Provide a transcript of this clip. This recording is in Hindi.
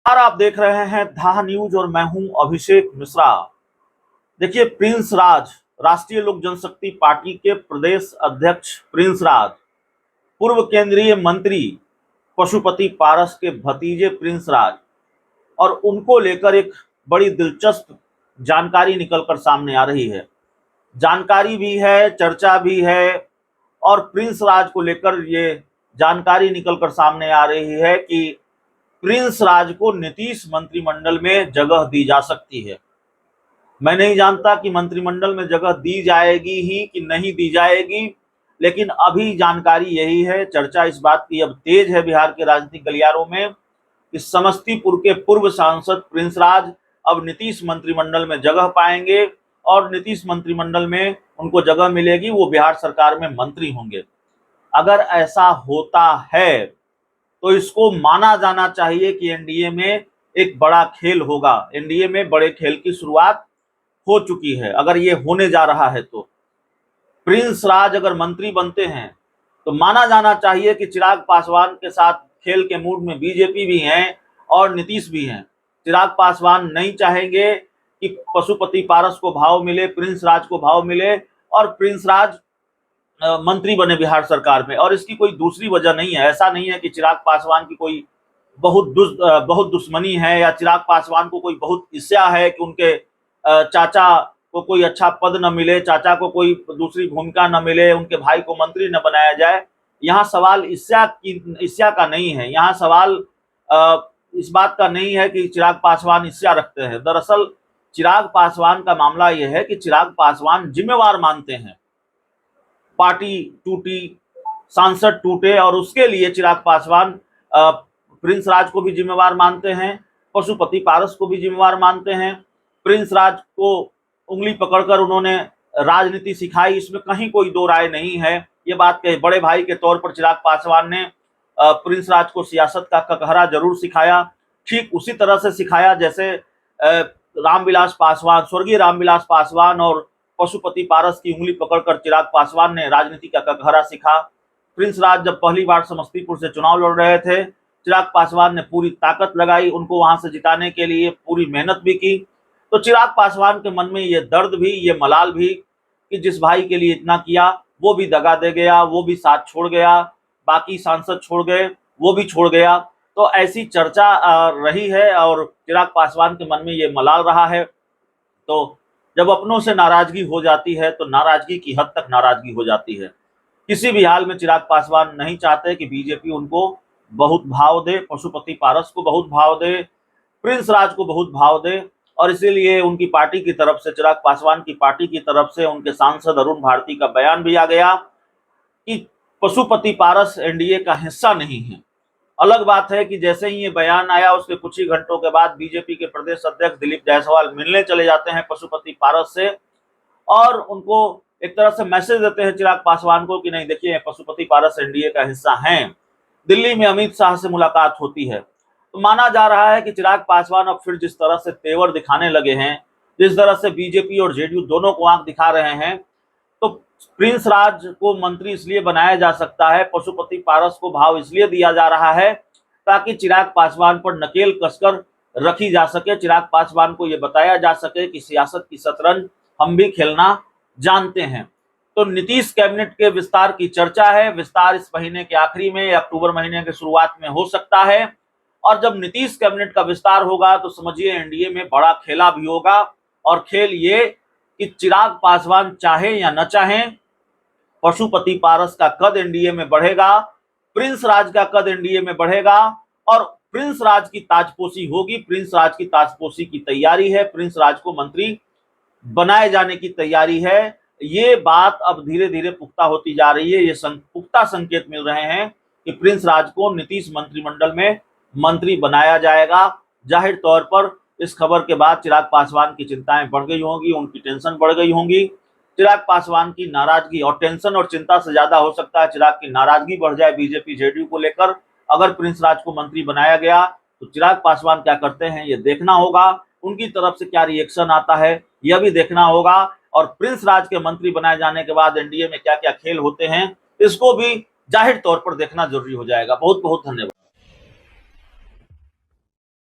और आप देख रहे हैं धा न्यूज और मैं हूं अभिषेक मिश्रा। देखिए, प्रिंस राज, राष्ट्रीय लोक जनशक्ति पार्टी के प्रदेश अध्यक्ष प्रिंस राज, पूर्व केंद्रीय मंत्री पशुपति पारस के भतीजे प्रिंस राज, और उनको लेकर एक बड़ी दिलचस्प जानकारी निकलकर सामने आ रही है। जानकारी भी है, चर्चा भी है, और प्रिंस राज को लेकर ये जानकारी निकलकर सामने आ रही है कि प्रिंस राज को नीतीश मंत्रिमंडल में जगह दी जा सकती है। मैं नहीं जानता कि मंत्रिमंडल में जगह दी जाएगी ही कि नहीं दी जाएगी, लेकिन अभी जानकारी यही है, चर्चा इस बात की अब तेज है बिहार के राजनीतिक गलियारों में कि समस्तीपुर के पूर्व सांसद प्रिंस राज अब नीतीश मंत्रिमंडल में जगह पाएंगे और नीतीश मंत्रिमंडल में उनको जगह मिलेगी, वो बिहार सरकार में मंत्री होंगे। अगर ऐसा होता है तो इसको माना जाना चाहिए कि एनडीए में एक बड़ा खेल होगा। एनडीए में बड़े खेल की शुरुआत हो चुकी है। अगर ये होने जा रहा है तो प्रिंस राज अगर मंत्री बनते हैं तो माना जाना चाहिए कि चिराग पासवान के साथ खेल के मूड में बीजेपी भी हैं और नीतीश भी हैं। चिराग पासवान नहीं चाहेंगे कि पशुपति पारस को भाव मिले, प्रिंस राज को भाव मिले और प्रिंस राज मंत्री बने बिहार सरकार में। और इसकी कोई दूसरी वजह नहीं है। ऐसा नहीं है कि चिराग पासवान की कोई बहुत दुश्मनी है या चिराग पासवान को कोई बहुत ईर्ष्या है कि उनके चाचा को कोई अच्छा पद न मिले, चाचा को कोई दूसरी भूमिका न मिले, उनके भाई को मंत्री न बनाया जाए। यहाँ सवाल ईर्ष्या का नहीं है। यहाँ सवाल इस बात का नहीं है कि चिराग पासवान ईर्ष्या रखते हैं। दरअसल चिराग पासवान का मामला यह है कि चिराग पासवान जिम्मेवार मानते हैं। पार्टी टूटी, सांसद टूटे और उसके लिए चिराग पासवान प्रिंस राज को भी जिम्मेवार मानते हैं, पशुपति पारस को भी जिम्मेवार मानते हैं। प्रिंस राज को उंगली पकड़कर उन्होंने राजनीति सिखाई, इसमें कहीं कोई दो राय नहीं है। ये बात के बड़े भाई के तौर पर चिराग पासवान ने प्रिंस राज को सियासत का ककहरा जरूर सिखाया। ठीक उसी तरह से सिखाया जैसे रामविलास पासवान, स्वर्गीय रामविलास पासवान और पशुपति पारस की उंगली पकड़कर चिराग पासवान ने राजनीति का ककहरा सीखा। प्रिंस राज जब पहली बार समस्तीपुर से चुनाव लड़ रहे थे, चिराग पासवान ने पूरी ताकत लगाई, उनको वहां से जिताने के लिए पूरी मेहनत भी की। तो चिराग पासवान के मन में ये दर्द भी, ये मलाल भी कि जिस भाई के लिए इतना किया वो भी दगा दे गया, वो भी साथ छोड़ गया, बाकी सांसद छोड़ गए, वो भी छोड़ गया। तो ऐसी चर्चा रही है और चिराग पासवान के मन में ये मलाल रहा है। तो जब अपनों से नाराजगी हो जाती है तो नाराजगी की हद तक नाराजगी हो जाती है। किसी भी हाल में चिराग पासवान नहीं चाहते कि बीजेपी उनको बहुत भाव दे, पशुपति पारस को बहुत भाव दे, प्रिंस राज को बहुत भाव दे। और इसीलिए उनकी पार्टी की तरफ से, चिराग पासवान की पार्टी की तरफ से उनके सांसद अरुण भारती का बयान भी आ गया कि पशुपति पारस एनडीए का हिस्सा नहीं है। अलग बात है कि जैसे ही ये बयान आया उसके कुछ ही घंटों के बाद बीजेपी के प्रदेश अध्यक्ष दिलीप जायसवाल मिलने चले जाते हैं पशुपति पारस से और उनको एक तरह से मैसेज देते हैं चिराग पासवान को कि नहीं, देखिए पशुपति पारस एनडीए का हिस्सा हैं। दिल्ली में अमित शाह से मुलाकात होती है। तो माना जा रहा है कि चिराग पासवान अब फिर जिस तरह से तेवर दिखाने लगे हैं, जिस तरह से बीजेपी और जेडीयू दोनों को आंख दिखा रहे हैं, तो प्रिंस राज को मंत्री इसलिए बनाया जा सकता है, पशुपति पारस को भाव इसलिए दिया जा रहा है ताकि चिराग पासवान पर नकेल कसकर रखी जा सके, चिराग पासवान को यह बताया जा सके कि सियासत की शतरंज हम भी खेलना जानते हैं। तो नीतीश कैबिनेट के विस्तार की चर्चा है। विस्तार इस महीने के आखिरी में या अक्टूबर महीने के शुरुआत में हो सकता है। और जब नीतीश कैबिनेट का विस्तार होगा तो समझिए एनडीए में बड़ा खेला भी होगा। और खेल ये कि चिराग पासवान चाहे या न चाहें, पशुपति पारस का कद एनडीए में बढ़ेगा, प्रिंस राज का कद एनडीए में बढ़ेगा और प्रिंस राज की ताजपोशी होगी। प्रिंस राज की ताजपोशी की तैयारी है, प्रिंस राज को मंत्री बनाए जाने की तैयारी है। ये बात अब धीरे धीरे पुख्ता होती जा रही है। ये पुख्ता संकेत मिल रहे हैं कि प्रिंस राज को नीतीश मंत्रिमंडल में मंत्री बनाया जाएगा। जाहिर तौर पर इस खबर के बाद चिराग पासवान की चिंताएं बढ़ गई होंगी, उनकी टेंशन बढ़ गई होंगी। चिराग पासवान की नाराजगी, और टेंशन और चिंता से ज्यादा हो सकता है चिराग की नाराजगी बढ़ जाए बीजेपी जेडीयू को लेकर। अगर प्रिंस राज को मंत्री बनाया गया तो चिराग पासवान क्या करते हैं ये देखना होगा, उनकी तरफ से क्या रिएक्शन आता है यह भी देखना होगा। और प्रिंस राज के मंत्री बनाए जाने के बाद एनडीए में क्या क्या खेल होते हैं इसको भी जाहिर तौर पर देखना जरूरी हो जाएगा। बहुत बहुत धन्यवाद।